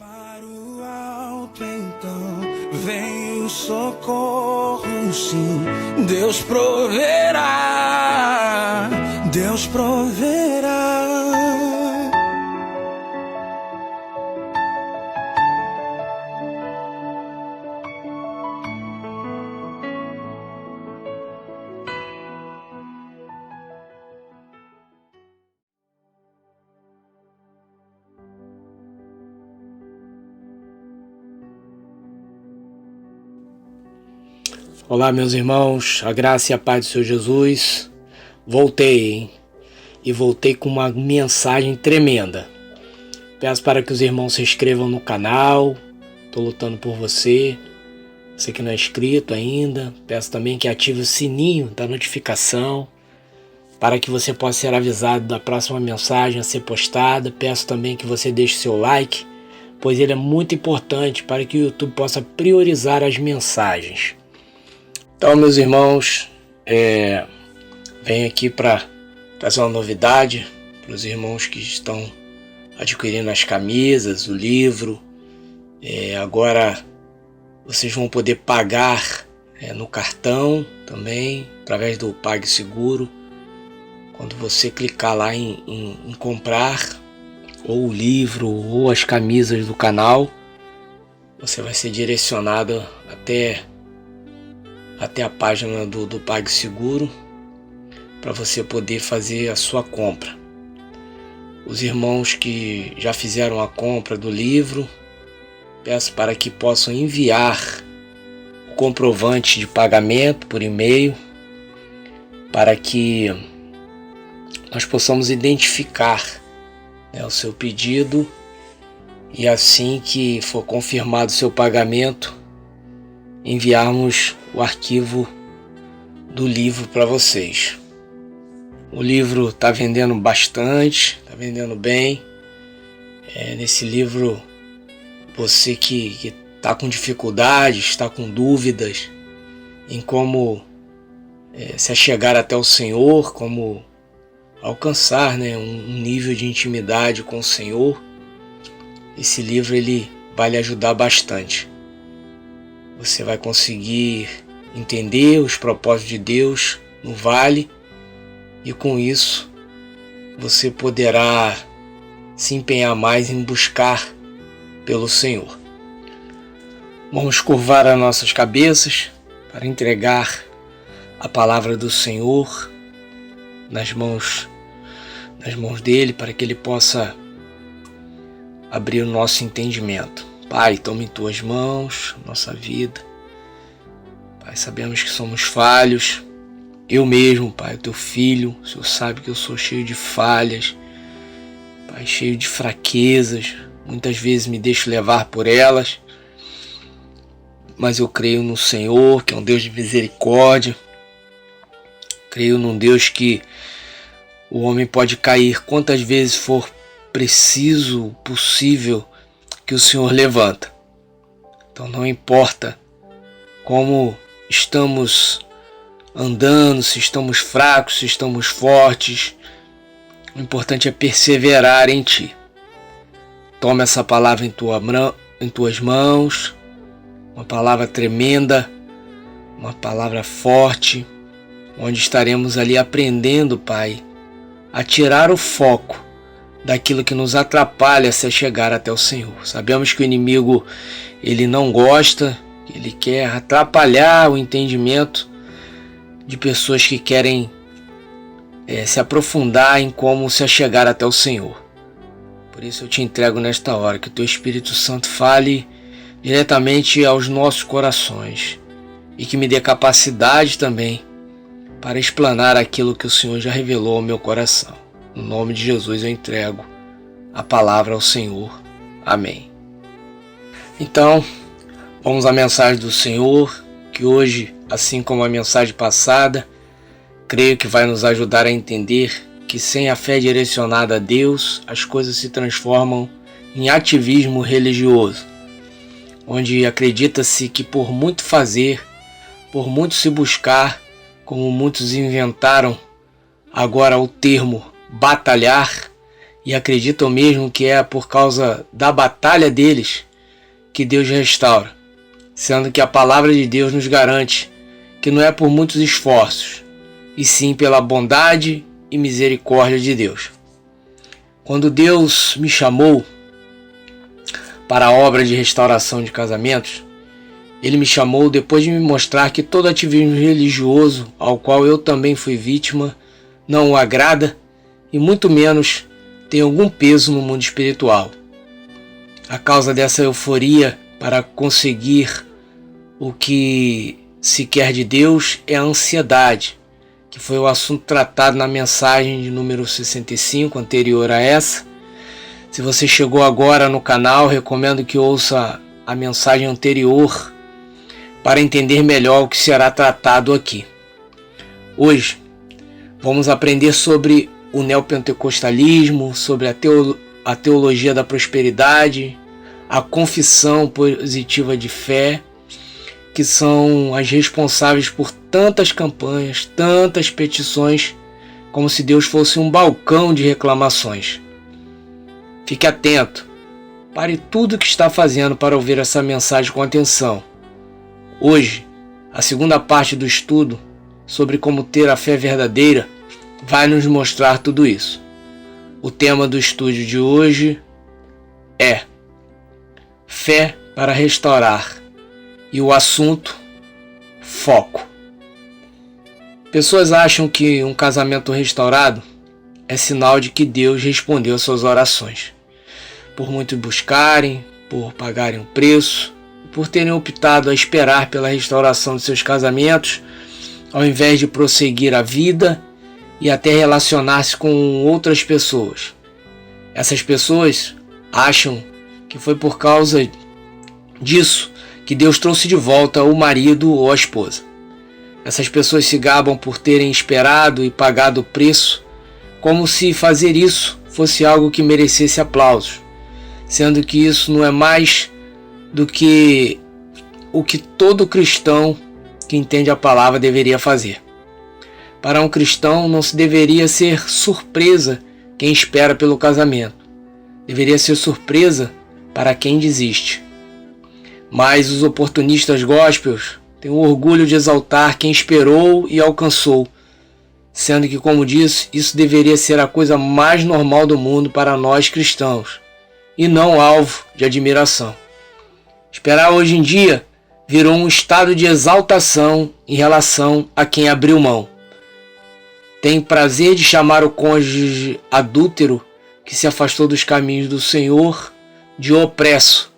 Para o alto então vem o socorro, sim. Deus proverá, Deus proverá. Olá, meus irmãos, a graça e a paz do Senhor Jesus. Voltei, hein? E voltei com uma mensagem tremenda. Peço para que os irmãos se inscrevam no canal. Estou lutando por você. Você que não é inscrito ainda. Peço também que ative o sininho da notificação para que você possa ser avisado da próxima mensagem a ser postada. Peço também que você deixe seu like, pois ele é muito importante para que o YouTube possa priorizar as mensagens. Então, meus irmãos, venho aqui para trazer uma novidade para os irmãos que estão adquirindo as camisas, o livro. Agora vocês vão poder pagar no cartão também, através do PagSeguro. Quando você clicar lá em comprar ou o livro ou as camisas do canal, você vai ser direcionado até a página do PagSeguro para você poder fazer a sua compra. Os irmãos que já fizeram a compra do livro, peço para que possam enviar o comprovante de pagamento por e-mail, para que nós possamos identificar o seu pedido, e assim que for confirmado o seu pagamento, enviarmos o arquivo do livro para vocês. O livro está vendendo bastante, está vendendo bem. Nesse livro, você que está com dificuldades, está com dúvidas em como se achegar até o Senhor, como alcançar um nível de intimidade com o Senhor, esse livro ele vai lhe ajudar bastante. Você vai conseguir entender os propósitos de Deus no vale, e com isso você poderá se empenhar mais em buscar pelo Senhor. Vamos curvar as nossas cabeças para entregar a palavra do Senhor nas mãos dele, para que ele possa abrir o nosso entendimento. Pai, toma em tuas mãos nossa vida. Pai, sabemos que somos falhos. Eu mesmo, Pai, o teu filho, o Senhor sabe que eu sou cheio de falhas, Pai, cheio de fraquezas. Muitas vezes me deixo levar por elas, mas eu creio no Senhor, que é um Deus de misericórdia. Creio num Deus que o homem pode cair quantas vezes for preciso, possível, que o Senhor levanta. Então não importa como estamos andando, se estamos fracos, se estamos fortes, o importante é perseverar em Ti. Toma essa palavra em tuas mãos, uma palavra tremenda, uma palavra forte, onde estaremos ali aprendendo, Pai, a tirar o foco daquilo que nos atrapalha a se chegar até o Senhor. Sabemos que o inimigo ele não gosta, ele quer atrapalhar o entendimento de pessoas que querem se aprofundar em como se chegar até o Senhor. Por isso eu te entrego nesta hora, que o teu Espírito Santo fale diretamente aos nossos corações e que me dê capacidade também para explanar aquilo que o Senhor já revelou ao meu coração. No nome de Jesus eu entrego a palavra ao Senhor. Amém. Então, vamos à mensagem do Senhor, que hoje, assim como a mensagem passada, creio que vai nos ajudar a entender que sem a fé direcionada a Deus, as coisas se transformam em ativismo religioso, onde acredita-se que por muito fazer, por muito se buscar, como muitos inventaram agora o termo batalhar, e acreditam mesmo que é por causa da batalha deles que Deus restaura, sendo que a palavra de Deus nos garante que não é por muitos esforços, e sim pela bondade e misericórdia de Deus. Quando Deus me chamou para a obra de restauração de casamentos, Ele me chamou depois de me mostrar que todo ativismo religioso ao qual eu também fui vítima não o agrada e muito menos tem algum peso no mundo espiritual. A causa dessa euforia para conseguir o que se quer de Deus é a ansiedade, que foi o assunto tratado na mensagem de número 65, anterior a essa. Se você chegou agora no canal, recomendo que ouça a mensagem anterior para entender melhor o que será tratado aqui. Hoje, vamos aprender sobre o neopentecostalismo, sobre a teologia da prosperidade, a confissão positiva de fé, que são as responsáveis por tantas campanhas, tantas petições, como se Deus fosse um balcão de reclamações. Fique atento, pare tudo o que está fazendo para ouvir essa mensagem com atenção. Hoje, a segunda parte do estudo sobre como ter a fé verdadeira vai nos mostrar tudo isso. O tema do estudo de hoje é fé para restaurar e o assunto foco. Pessoas acham que um casamento restaurado é sinal de que Deus respondeu às suas orações. Por muitos buscarem, por pagarem o preço, por terem optado a esperar pela restauração de seus casamentos, ao invés de prosseguir a vida e até relacionar-se com outras pessoas. Essas pessoas acham que foi por causa disso que Deus trouxe de volta o marido ou a esposa. Essas pessoas se gabam por terem esperado e pagado o preço, como se fazer isso fosse algo que merecesse aplausos, sendo que isso não é mais do que o que todo cristão que entende a palavra deveria fazer. Para um cristão não se deveria ser surpresa quem espera pelo casamento. Deveria ser surpresa para quem desiste. Mas os oportunistas gospels têm o orgulho de exaltar quem esperou e alcançou, sendo que, como disse, isso deveria ser a coisa mais normal do mundo para nós cristãos, e não alvo de admiração. Esperar hoje em dia virou um estado de exaltação em relação a quem abriu mão. Tem prazer de chamar o cônjuge adúltero que se afastou dos caminhos do Senhor de opresso,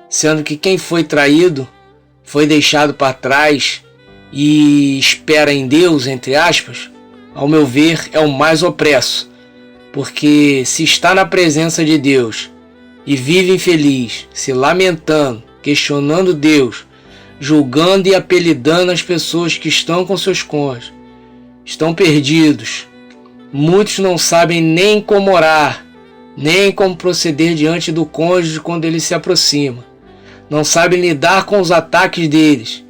sendo que quem foi traído foi deixado para trás e espera em Deus, entre aspas, ao meu ver, é o mais opresso, porque se está na presença de Deus e vive infeliz, se lamentando, questionando Deus, julgando e apelidando as pessoas que estão com seus cônjuges, estão perdidos. Muitos não sabem nem como orar, nem como proceder diante do cônjuge quando ele se aproxima. Não sabem lidar com os ataques deles.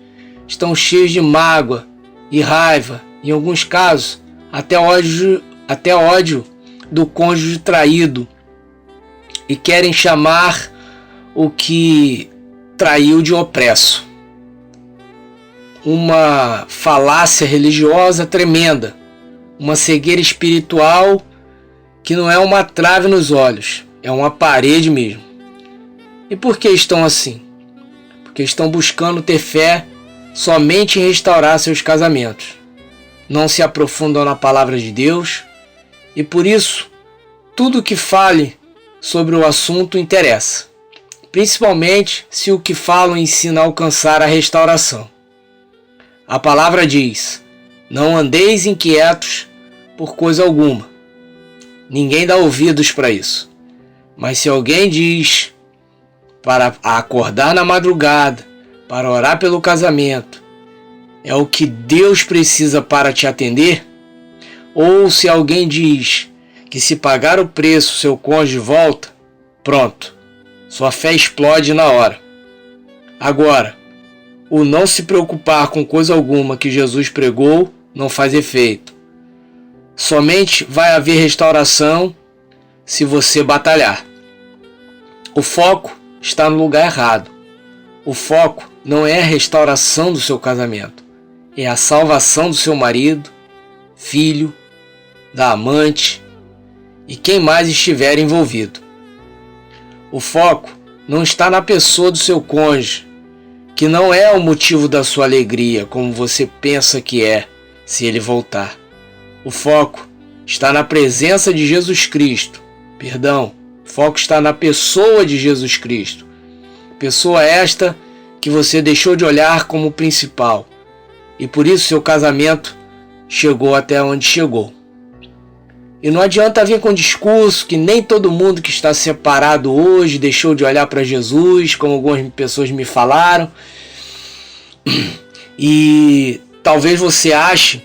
Estão cheios de mágoa e raiva, em alguns casos, até ódio do cônjuge traído, e querem chamar o que traiu de opresso. Uma falácia religiosa tremenda, uma cegueira espiritual que não é uma trave nos olhos, é uma parede mesmo. E por que estão assim? Porque estão buscando ter fé somente em restaurar seus casamentos. Não se aprofundam na palavra de Deus e por isso tudo que fale sobre o assunto interessa, principalmente se o que falam ensina a alcançar a restauração. A palavra diz: não andeis inquietos por coisa alguma. Ninguém dá ouvidos para isso. Mas se alguém diz para acordar na madrugada, para orar pelo casamento, é o que Deus precisa para te atender? Ou se alguém diz que se pagar o preço seu cônjuge volta, pronto, sua fé explode na hora. Agora, o não se preocupar com coisa alguma que Jesus pregou não faz efeito. Somente vai haver restauração se você batalhar. O foco está no lugar errado. O foco não é a restauração do seu casamento, é a salvação do seu marido, filho, da amante e quem mais estiver envolvido. O foco não está na pessoa do seu cônjuge, que não é o motivo da sua alegria, como você pensa que é, se ele voltar. O foco está na presença de Jesus Cristo. O foco está na pessoa de Jesus Cristo. Pessoa esta que você deixou de olhar como principal. E por isso seu casamento chegou até onde chegou. E não adianta vir com discurso que nem todo mundo que está separado hoje deixou de olhar para Jesus, como algumas pessoas me falaram. E talvez você ache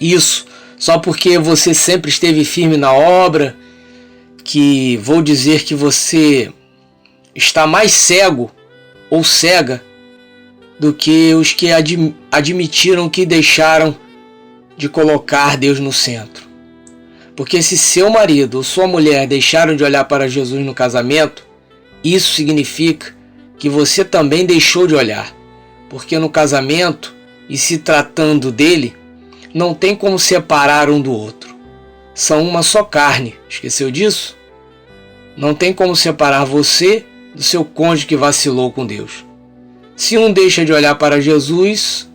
isso só porque você sempre esteve firme na obra, que vou dizer que você está mais cego ou cega do que os que admitiram que deixaram de colocar Deus no centro. Porque se seu marido ou sua mulher deixaram de olhar para Jesus no casamento, isso significa que você também deixou de olhar. Porque no casamento, e se tratando dele, não tem como separar um do outro. São uma só carne. Esqueceu disso? Não tem como separar você do seu cônjuge que vacilou com Deus. Se um deixa de olhar para Jesus,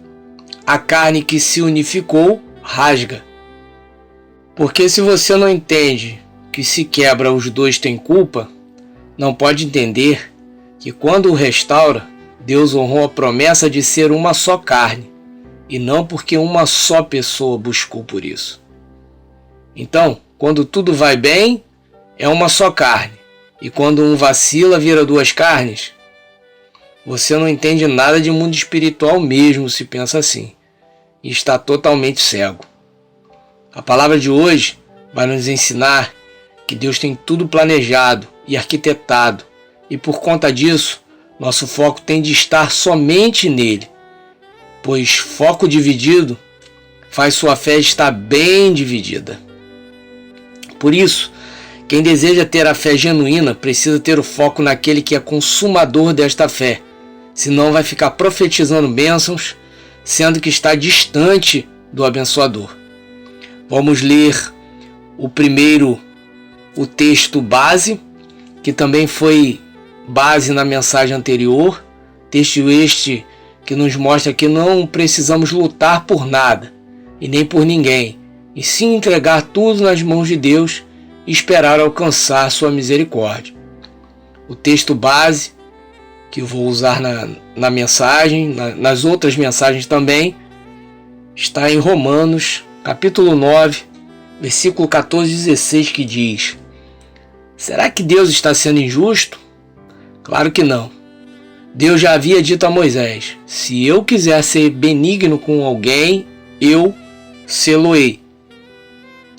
a carne que se unificou rasga. Porque se você não entende que se quebra os dois têm culpa, não pode entender que quando o restaura, Deus honrou a promessa de ser uma só carne, e não porque uma só pessoa buscou por isso. Então, quando tudo vai bem, é uma só carne, e quando um vacila, vira duas carnes. Você não entende nada de mundo espiritual mesmo se pensa assim, e está totalmente cego. A palavra de hoje vai nos ensinar que Deus tem tudo planejado e arquitetado, e por conta disso, nosso foco tem de estar somente nele, pois foco dividido faz sua fé estar bem dividida. Por isso, quem deseja ter a fé genuína precisa ter o foco naquele que é consumador desta fé, senão vai ficar profetizando bênçãos, sendo que está distante do abençoador. Vamos ler o texto base, que também foi base na mensagem anterior, texto este que nos mostra que não precisamos lutar por nada e nem por ninguém, e sim entregar tudo nas mãos de Deus e esperar alcançar sua misericórdia. O texto base, que eu vou usar na mensagem, nas outras mensagens também, está em Romanos, capítulo 9, versículo 14 e 16, que diz: será que Deus está sendo injusto? Claro que não. Deus já havia dito a Moisés: se eu quiser ser benigno com alguém, eu sê-lo-ei.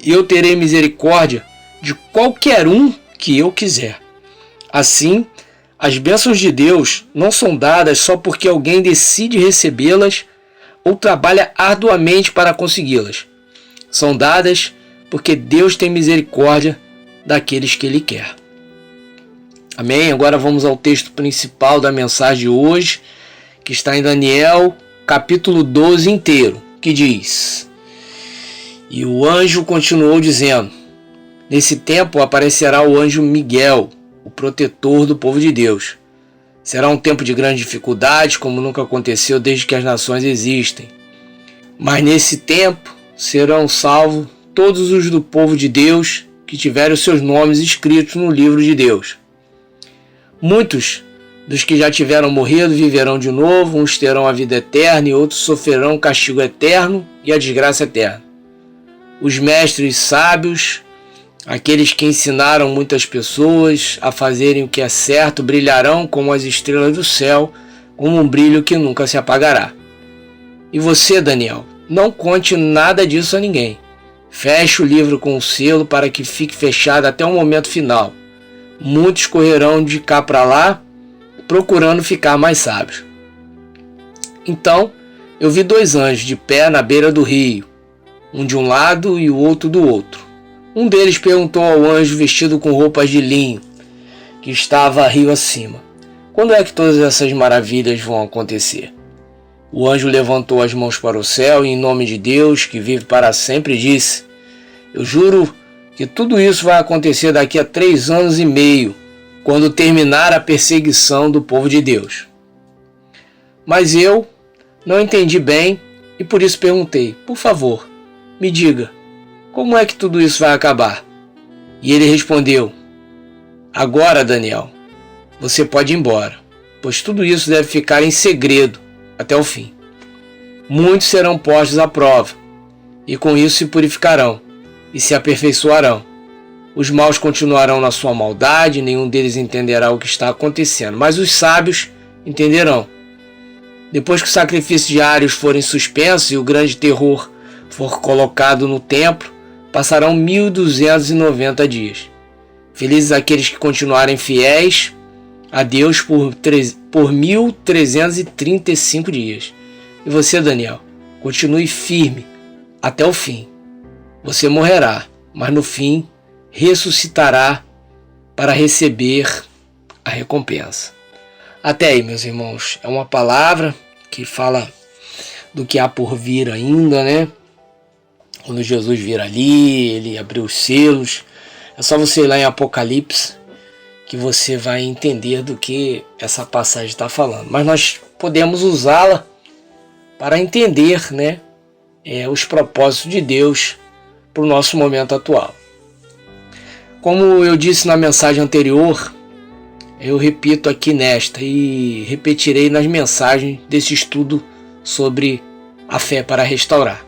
Eu terei misericórdia de qualquer um que eu quiser. Assim, as bênçãos de Deus não são dadas só porque alguém decide recebê-las ou trabalha arduamente para consegui-las. São dadas porque Deus tem misericórdia daqueles que Ele quer. Amém? Agora vamos ao texto principal da mensagem de hoje, que está em Daniel, capítulo 12 inteiro, que diz: e o anjo continuou dizendo: nesse tempo aparecerá o anjo Miguel, o protetor do povo de Deus. Será um tempo de grande dificuldade, como nunca aconteceu desde que as nações existem. Mas nesse tempo serão salvos todos os do povo de Deus que tiverem os seus nomes escritos no livro de Deus. Muitos dos que já tiveram morrido viverão de novo, uns terão a vida eterna e outros sofrerão o castigo eterno e a desgraça eterna. Os mestres sábios, aqueles que ensinaram muitas pessoas a fazerem o que é certo, brilharão como as estrelas do céu, como um brilho que nunca se apagará. E você, Daniel, não conte nada disso a ninguém. Feche o livro com o selo para que fique fechado até o momento final. Muitos correrão de cá para lá, procurando ficar mais sábios. Então, eu vi dois anjos de pé na beira do rio, um de um lado e o outro do outro. Um deles perguntou ao anjo vestido com roupas de linho, que estava rio acima: quando é que todas essas maravilhas vão acontecer? O anjo levantou as mãos para o céu e, em nome de Deus, que vive para sempre, disse: eu juro que tudo isso vai acontecer daqui a 3 anos e meio, quando terminar a perseguição do povo de Deus. Mas eu não entendi bem e por isso perguntei: por favor, me diga, como é que tudo isso vai acabar? E ele respondeu: agora, Daniel, você pode ir embora, pois tudo isso deve ficar em segredo até o fim. Muitos serão postos à prova, e com isso se purificarão e se aperfeiçoarão. Os maus continuarão na sua maldade, nenhum deles entenderá o que está acontecendo, mas os sábios entenderão. Depois que os sacrifícios diários forem suspensos e o grande terror for colocado no templo, passarão 1290 dias. Felizes aqueles que continuarem fiéis a Deus por 1335 dias. E você, Daniel, continue firme até o fim. Você morrerá, mas no fim ressuscitará para receber a recompensa. Até aí, meus irmãos, é uma palavra que fala do que há por vir ainda, né? Quando Jesus vir ali, ele abriu os selos. É só você ir lá em Apocalipse que você vai entender do que essa passagem está falando. Mas nós podemos usá-la para entender, né, os propósitos de Deus para o nosso momento atual. Como eu disse na mensagem anterior, eu repito aqui nesta e repetirei nas mensagens desse estudo sobre a fé para restaurar.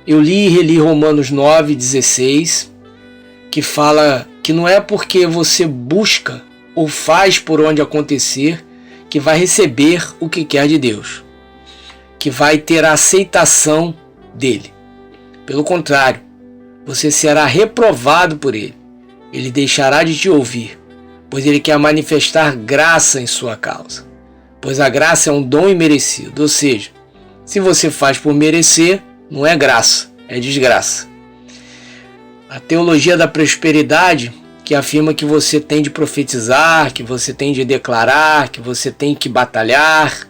Eu li e reli Romanos 9,16, que fala que não é porque você busca ou faz por onde acontecer que vai receber o que quer de Deus, que vai ter a aceitação dele. Pelo contrário, você será reprovado por ele. Ele deixará de te ouvir, pois ele quer manifestar graça em sua causa. Pois a graça é um dom imerecido, ou seja, se você faz por merecer, não é graça, é desgraça. A teologia da prosperidade, que afirma que você tem de profetizar, que você tem de declarar, que você tem que batalhar,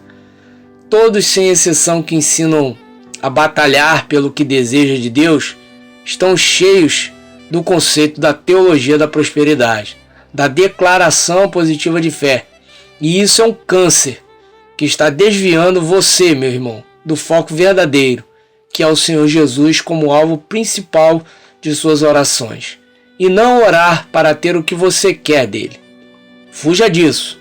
todos sem exceção que ensinam a batalhar pelo que deseja de Deus, estão cheios do conceito da teologia da prosperidade, da declaração positiva de fé. E isso é um câncer que está desviando você, meu irmão, do foco verdadeiro, que é o Senhor Jesus como alvo principal de suas orações. E não orar para ter o que você quer dele. Fuja disso.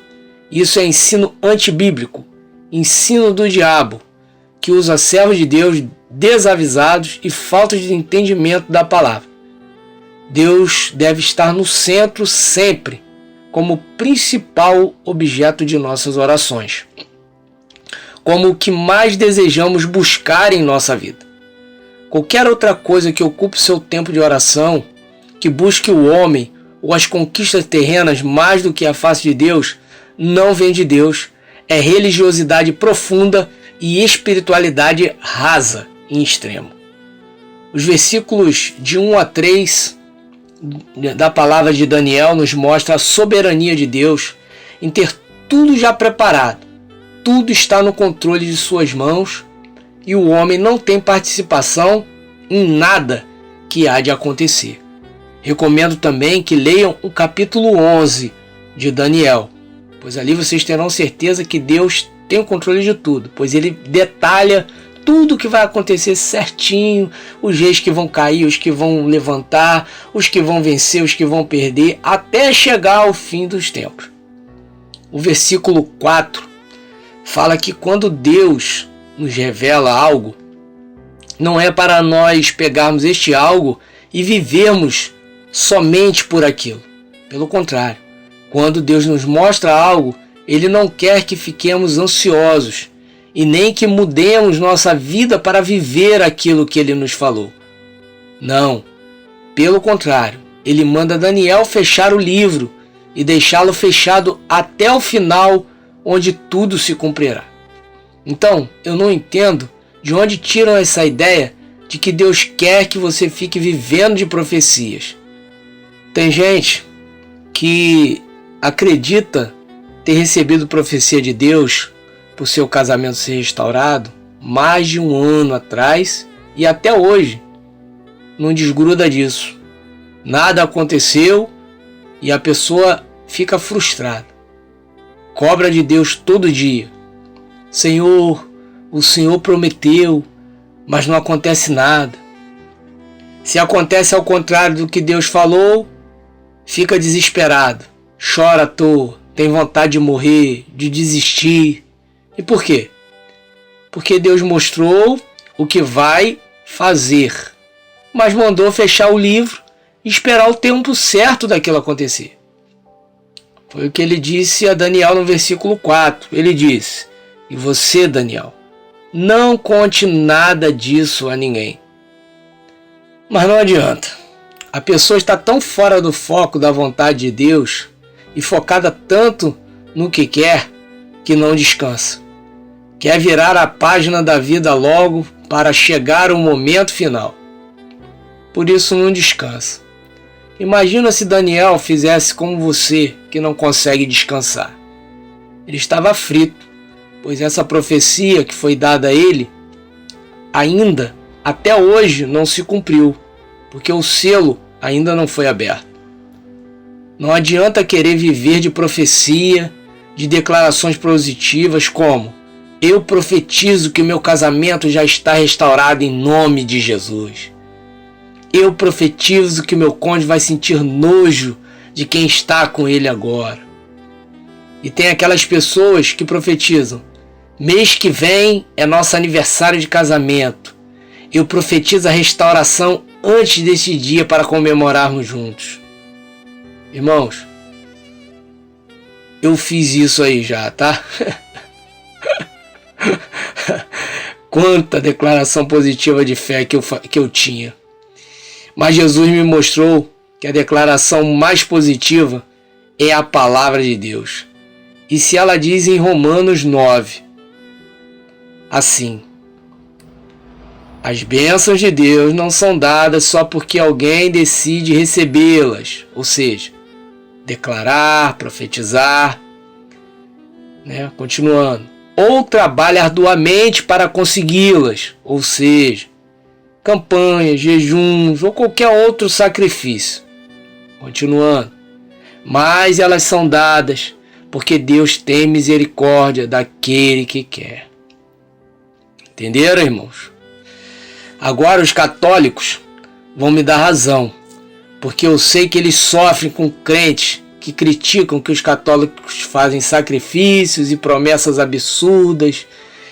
Isso é ensino antibíblico, ensino do diabo, que usa servos de Deus desavisados e falta de entendimento da palavra. Deus deve estar no centro sempre, como principal objeto de nossas orações, como o que mais desejamos buscar em nossa vida. Qualquer outra coisa que ocupe seu tempo de oração, que busque o homem ou as conquistas terrenas mais do que a face de Deus, não vem de Deus, é religiosidade profunda e espiritualidade rasa em extremo. Os versículos de 1 a 3 da palavra de Daniel nos mostra a soberania de Deus em ter tudo já preparado. Tudo está no controle de suas mãos e o homem não tem participação em nada que há de acontecer. Recomendo também que leiam o capítulo 11 de Daniel, pois ali vocês terão certeza que Deus tem o controle de tudo, pois ele detalha tudo o que vai acontecer certinho, os reis que vão cair, os que vão levantar, os que vão vencer, os que vão perder, até chegar ao fim dos tempos. O versículo 4 fala que quando Deus nos revela algo, não é para nós pegarmos este algo e vivermos somente por aquilo. Pelo contrário, quando Deus nos mostra algo, Ele não quer que fiquemos ansiosos e nem que mudemos nossa vida para viver aquilo que Ele nos falou. Não, pelo contrário, Ele manda Daniel fechar o livro e deixá-lo fechado até o final, onde tudo se cumprirá. Então, eu não entendo de onde tiram essa ideia de que Deus quer que você fique vivendo de profecias. Tem gente que acredita ter recebido profecia de Deus por seu casamento ser restaurado mais de 1 ano atrás e até hoje não desgruda disso. Nada aconteceu e a pessoa fica frustrada. Cobra de Deus todo dia. Senhor, o Senhor prometeu, mas não acontece nada. Se acontece ao contrário do que Deus falou, fica desesperado, chora à toa, tem vontade de morrer, de desistir. E por quê? Porque Deus mostrou o que vai fazer, mas mandou fechar o livro e esperar o tempo certo daquilo acontecer. Foi o que ele disse a Daniel no versículo 4. Ele disse: e você, Daniel, não conte nada disso a ninguém. Mas não adianta. A pessoa está tão fora do foco da vontade de Deus e focada tanto no que quer, que não descansa. Quer virar a página da vida logo para chegar ao momento final. Por isso não descansa. Imagina se Daniel fizesse como você, que não consegue descansar. Ele estava aflito, pois essa profecia que foi dada a ele, ainda, até hoje, não se cumpriu, porque o selo ainda não foi aberto. Não adianta querer viver de profecia, de declarações positivas como: eu profetizo que o meu casamento já está restaurado em nome de Jesus. Eu profetizo que o meu cônjuge vai sentir nojo de quem está com ele agora. E tem aquelas pessoas que profetizam: mês que vem é nosso aniversário de casamento. Eu profetizo a restauração antes desse dia para comemorarmos juntos. Irmãos, eu fiz isso aí já, tá? Quanta declaração positiva de fé que eu tinha. Mas Jesus me mostrou que a declaração mais positiva é a palavra de Deus. E se ela diz em Romanos 9, assim: as bênçãos de Deus não são dadas só porque alguém decide recebê-las, ou seja, declarar, profetizar, continuando, ou trabalha arduamente para consegui-las, ou seja, campanhas, jejuns ou qualquer outro sacrifício. Continuando. Mas elas são dadas porque Deus tem misericórdia daquele que quer. Entenderam, irmãos? Agora os católicos vão me dar razão, porque eu sei que eles sofrem com crentes que criticam que os católicos fazem sacrifícios e promessas absurdas,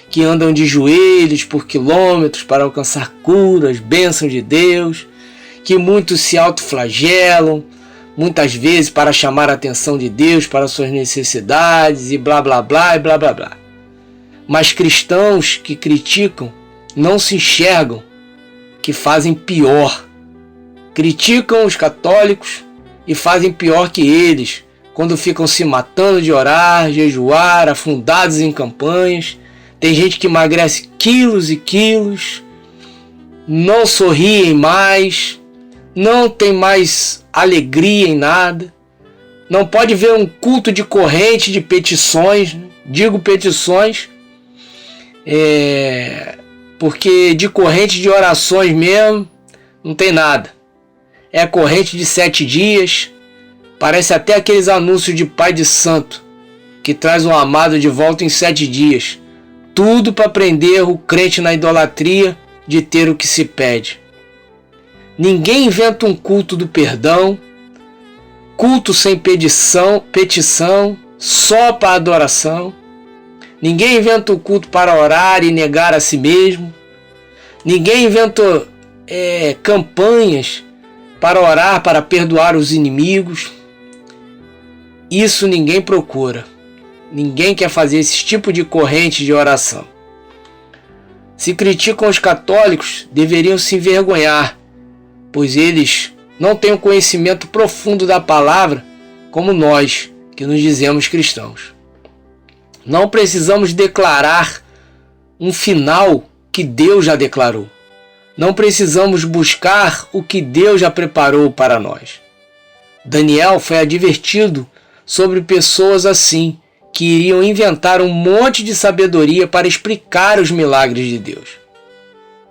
que andam de joelhos por quilômetros para alcançar curas, bênçãos de Deus, que muitos se autoflagelam, muitas vezes para chamar a atenção de Deus para suas necessidades e blá blá blá e blá blá blá. Mas cristãos que criticam não se enxergam que fazem pior. Criticam os católicos e fazem pior que eles, quando ficam se matando de orar, jejuar, afundados em campanhas. Tem gente que emagrece quilos e quilos, não sorriem mais, não tem mais alegria em nada, não pode ver um culto de corrente de petições, digo petições, porque de corrente de orações mesmo, não tem nada. É corrente de 7 dias, parece até aqueles anúncios de pai de santo, que traz um amado de volta em 7 dias. Tudo para prender o crente na idolatria de ter o que se pede. Ninguém inventa um culto do perdão, culto sem petição, só para adoração. Ninguém inventa um culto para orar e negar a si mesmo. Ninguém inventa campanhas para orar, para perdoar os inimigos. Isso ninguém procura. Ninguém quer fazer esse tipo de corrente de oração. Se criticam os católicos, deveriam se envergonhar, pois eles não têm um conhecimento profundo da palavra como nós, que nos dizemos cristãos. Não precisamos declarar um final que Deus já declarou. Não precisamos buscar o que Deus já preparou para nós. Daniel foi advertido sobre pessoas assim, que iriam inventar um monte de sabedoria para explicar os milagres de Deus.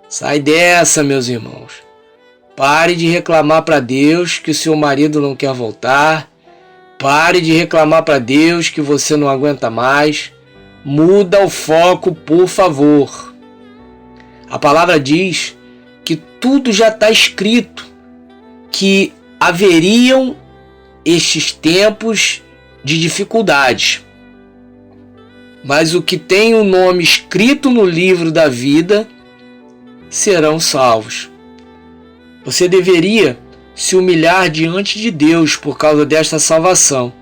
Sai dessa, meus irmãos. Pare de reclamar para Deus que o seu marido não quer voltar. Pare de reclamar para Deus que você não aguenta mais. Muda o foco, por favor. A palavra diz que tudo já está escrito, que haveriam estes tempos de dificuldades. Mas o que tem o nome escrito no livro da vida serão salvos. Você deveria se humilhar diante de Deus por causa desta salvação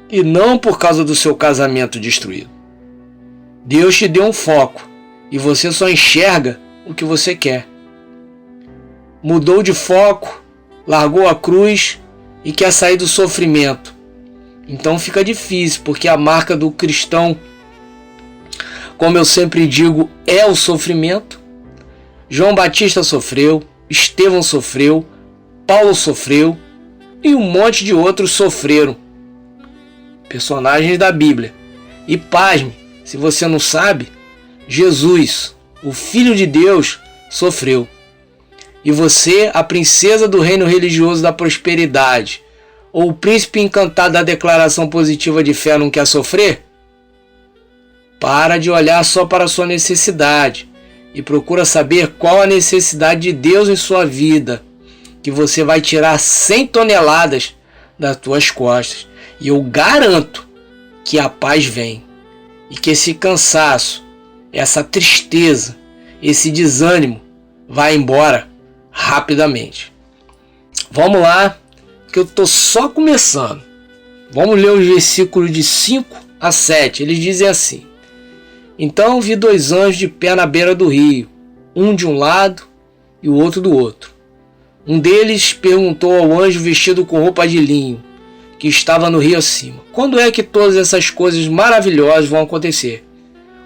e não por causa do seu casamento destruído. Deus te deu um foco e você só enxerga o que você quer. Mudou de foco, largou a cruz e quer sair do sofrimento. Então fica difícil, porque a marca do cristão, como eu sempre digo, é o sofrimento. João Batista sofreu, Estevão sofreu, Paulo sofreu e um monte de outros sofreram. Personagens da Bíblia. E pasme, se você não sabe, Jesus, o Filho de Deus, sofreu. E você, a princesa do reino religioso da prosperidade, ou o príncipe encantado da declaração positiva de fé, não quer sofrer? Para de olhar só para a sua necessidade e procura saber qual a necessidade de Deus em sua vida, que você vai tirar 100 toneladas das tuas costas. E eu garanto que a paz vem e que esse cansaço, essa tristeza, esse desânimo vai embora rapidamente. Vamos lá, que eu estou só começando. Vamos ler os versículos de 5 a 7. Eles dizem assim: Então vi 2 anjos de pé na beira do rio, um de um lado e o outro do outro. Um deles perguntou ao anjo vestido com roupa de linho, que estava no rio acima: Quando é que todas essas coisas maravilhosas vão acontecer?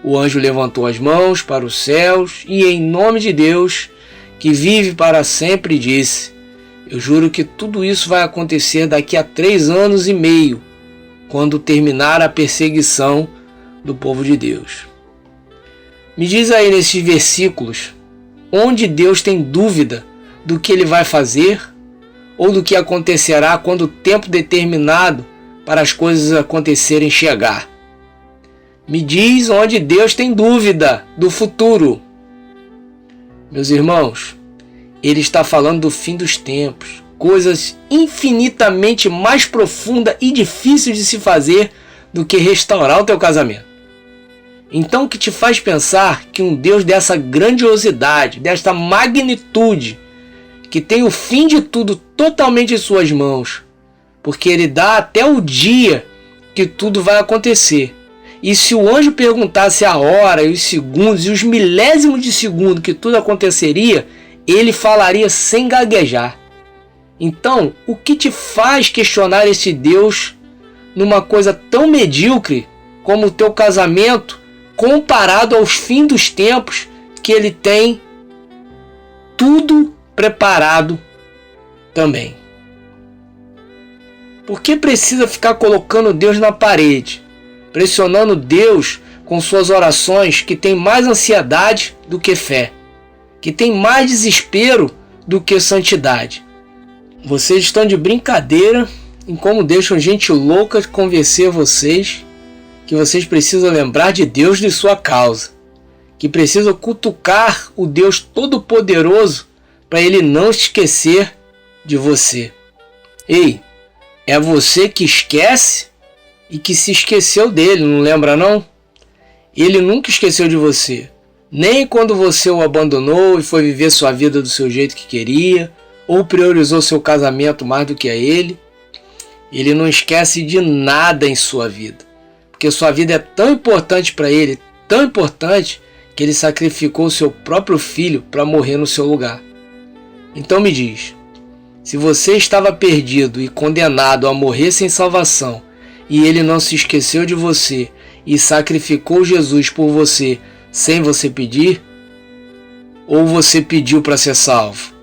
O anjo levantou as mãos para os céus e, em nome de Deus, que vive para sempre, disse: Eu juro que tudo isso vai acontecer daqui a 3 anos e meio, quando terminar a perseguição do povo de Deus. Me diz aí nesses versículos, onde Deus tem dúvida do que Ele vai fazer ou do que acontecerá quando o tempo determinado para as coisas acontecerem chegar. Me diz onde Deus tem dúvida do futuro. Meus irmãos, Ele está falando do fim dos tempos, coisas infinitamente mais profundas e difíceis de se fazer do que restaurar o teu casamento. Então, o que te faz pensar que um Deus dessa grandiosidade, desta magnitude, que tem o fim de tudo totalmente em suas mãos, porque Ele dá até o dia que tudo vai acontecer. E se o anjo perguntasse a hora, e os segundos, e os milésimos de segundo que tudo aconteceria, Ele falaria sem gaguejar. Então, o que te faz questionar esse Deus numa coisa tão medíocre como o teu casamento, comparado aos fins dos tempos, que Ele tem tudo preparado também? Por que precisa ficar colocando Deus na parede, pressionando Deus com suas orações, que tem mais ansiedade do que fé, que tem mais desespero do que santidade? Vocês estão de brincadeira em como deixam gente louca convencer vocês que vocês precisam lembrar de Deus de sua causa, que precisam cutucar o Deus Todo-Poderoso para Ele não esquecer de você. Ei, é você que esquece e que se esqueceu dele, não lembra não? Ele nunca esqueceu de você, nem quando você o abandonou e foi viver sua vida do seu jeito que queria, ou priorizou seu casamento mais do que a ele. Ele não esquece de nada em sua vida, porque sua vida é tão importante para ele, tão importante, que ele sacrificou o seu próprio filho para morrer no seu lugar. Então me diz, se você estava perdido e condenado a morrer sem salvação, e ele não se esqueceu de você e sacrificou Jesus por você sem você pedir, ou você pediu para ser salvo?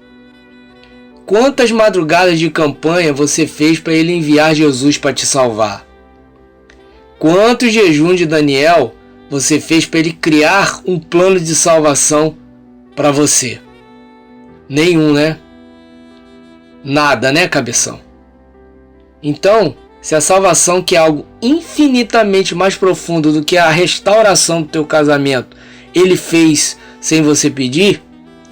Quantas madrugadas de campanha você fez para ele enviar Jesus para te salvar? Quantos jejuns de Daniel você fez para ele criar um plano de salvação para você? Nenhum, né? Nada, né, cabeção? Então, se a salvação, que é algo infinitamente mais profundo do que a restauração do teu casamento, ele fez sem você pedir,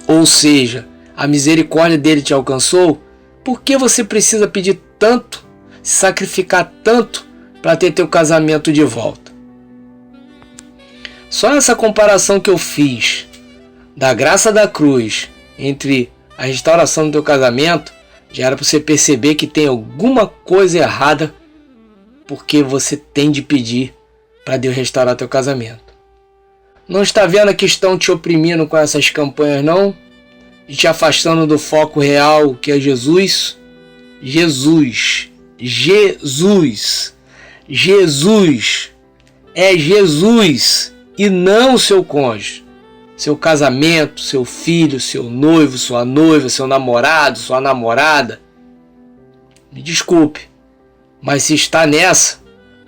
ou seja, a misericórdia dele te alcançou, por que você precisa pedir tanto, se sacrificar tanto para ter teu casamento de volta? Só essa comparação que eu fiz da graça da cruz entre a restauração do teu casamento já era para você perceber que tem alguma coisa errada, porque você tem de pedir para Deus restaurar teu casamento. Não está vendo que estão te oprimindo com essas campanhas, não? E te afastando do foco real, que é Jesus? Jesus. Jesus. Jesus. É Jesus e não o seu cônjuge. Seu casamento, seu filho, seu noivo, sua noiva, seu namorado, sua namorada. Me desculpe, mas se está nessa,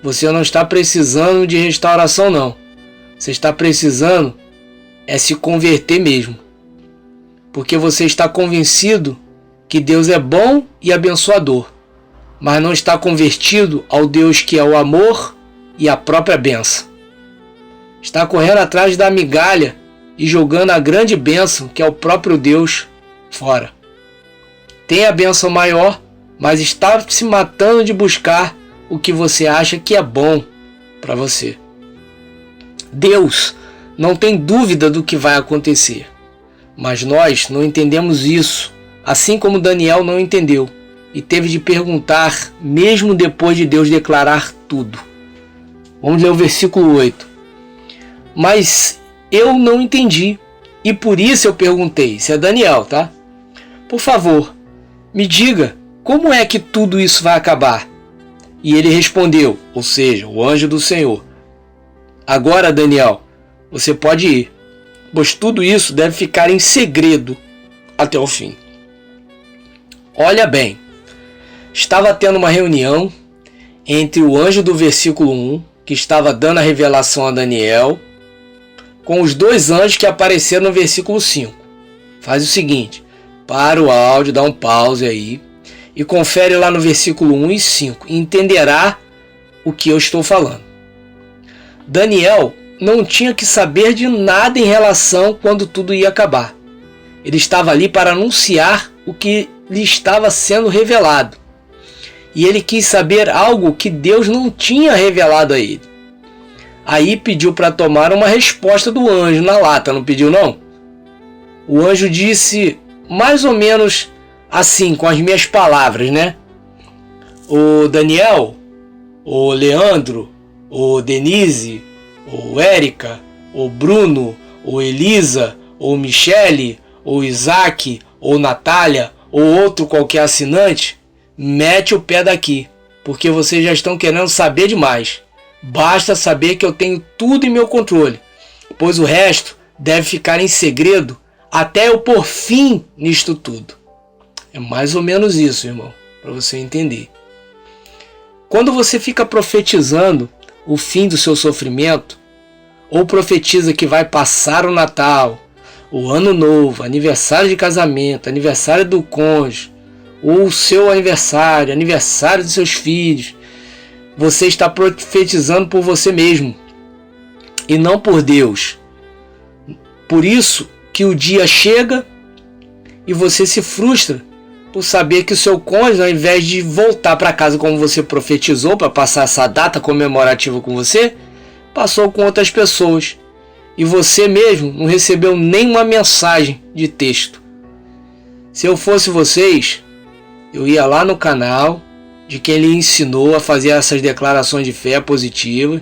você não está precisando de restauração, não. Você está precisando é se converter mesmo. Porque você está convencido que Deus é bom e abençoador, mas não está convertido ao Deus que é o amor e a própria bênção. Está correndo atrás da migalha e jogando a grande bênção, que é o próprio Deus, fora. Tem a bênção maior, mas está se matando de buscar o que você acha que é bom para você. Deus não tem dúvida do que vai acontecer, mas nós não entendemos isso, assim como Daniel não entendeu e teve de perguntar mesmo depois de Deus declarar tudo. Vamos ler o versículo 8. Mas eu não entendi, e por isso eu perguntei. Isso é Daniel, tá? Por favor, me diga, como é que tudo isso vai acabar? E ele respondeu, ou seja, o anjo do Senhor: agora, Daniel, você pode ir, pois tudo isso deve ficar em segredo até o fim. Olha bem, estava tendo uma reunião entre o anjo do versículo 1, que estava dando a revelação a Daniel, com os dois anjos que apareceram no versículo 5. Faz o seguinte, para o áudio, dá um pause aí e confere lá no versículo 1 e 5 e entenderá o que eu estou falando. Daniel não tinha que saber de nada em relação quando tudo ia acabar. Ele estava ali para anunciar o que lhe estava sendo revelado. E ele quis saber algo que Deus não tinha revelado a ele. Aí pediu para tomar uma resposta do anjo na lata, não pediu não? O anjo disse mais ou menos assim, com as minhas palavras, né? O Daniel, o Leandro, o Denise, o Érica, o Bruno, o Elisa, o Michele, o Isaac, ou Natália, ou outro qualquer assinante, mete o pé daqui, porque vocês já estão querendo saber demais. Basta saber que eu tenho tudo em meu controle, pois o resto deve ficar em segredo até eu pôr fim nisto tudo. É mais ou menos isso, irmão, para você entender. Quando você fica profetizando o fim do seu sofrimento, ou profetiza que vai passar o Natal, o Ano Novo, aniversário de casamento, aniversário do cônjuge, ou o seu aniversário, aniversário dos seus filhos, você está profetizando por você mesmo e não por Deus. Por isso que o dia chega e você se frustra por saber que o seu cônjuge, ao invés de voltar para casa como você profetizou para passar essa data comemorativa com você, passou com outras pessoas. E você mesmo não recebeu nenhuma mensagem de texto. Se eu fosse vocês, eu ia lá no canal de quem lhe ensinou a fazer essas declarações de fé positiva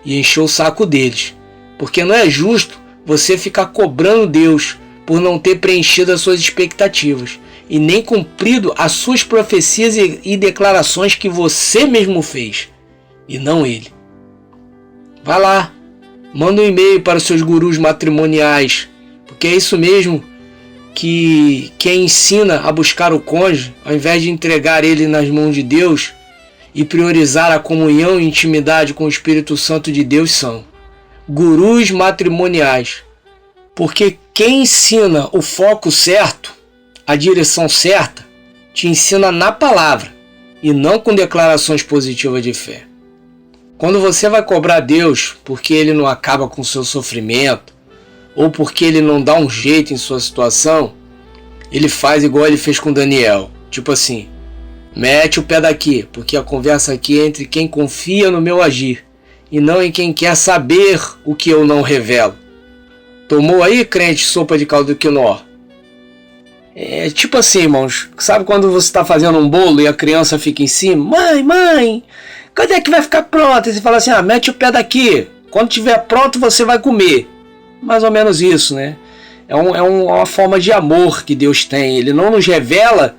e encher o saco deles. Porque não é justo você ficar cobrando Deus por não ter preenchido as suas expectativas e nem cumprido as suas profecias e declarações que você mesmo fez, e não ele. Vá lá, manda um e-mail para os seus gurus matrimoniais, Porque é isso mesmo que quem ensina a buscar o cônjuge, ao invés de entregar ele nas mãos de Deus e priorizar a comunhão e intimidade com o Espírito Santo de Deus, são gurus matrimoniais. Porque quem ensina o foco certo, a direção certa, te ensina na palavra e não com declarações positivas de fé. Quando você vai cobrar Deus porque Ele não acaba com o seu sofrimento, ou porque Ele não dá um jeito em sua situação, Ele faz igual Ele fez com Daniel. Tipo assim, mete o pé daqui, porque a conversa aqui é entre quem confia no meu agir, e não em quem quer saber o que eu não revelo. Tomou aí, crente, sopa de caldo de quinó? É tipo assim, irmãos, sabe quando você está fazendo um bolo e a criança fica em cima? Mãe, quando é que vai ficar pronto? E você fala assim, mete o pé daqui, quando estiver pronto você vai comer. Mais ou menos isso, né? É uma forma de amor que Deus tem. Ele não nos revela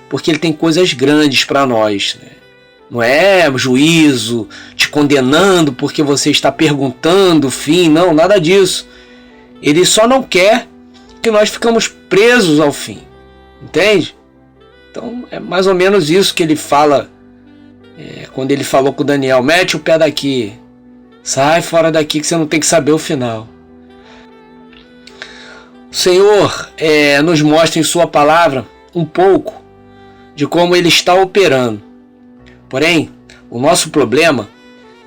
porque Ele tem coisas grandes para nós, né? Não é juízo, te condenando porque você está perguntando o fim, não, nada disso. Ele só não quer que nós ficamos presos ao fim, entende? Então é mais ou menos isso que Ele fala quando Ele falou com Daniel, mete o pé daqui, sai fora daqui que você não tem que saber o final. O Senhor nos mostra em sua palavra um pouco de como Ele está operando. Porém, o nosso problema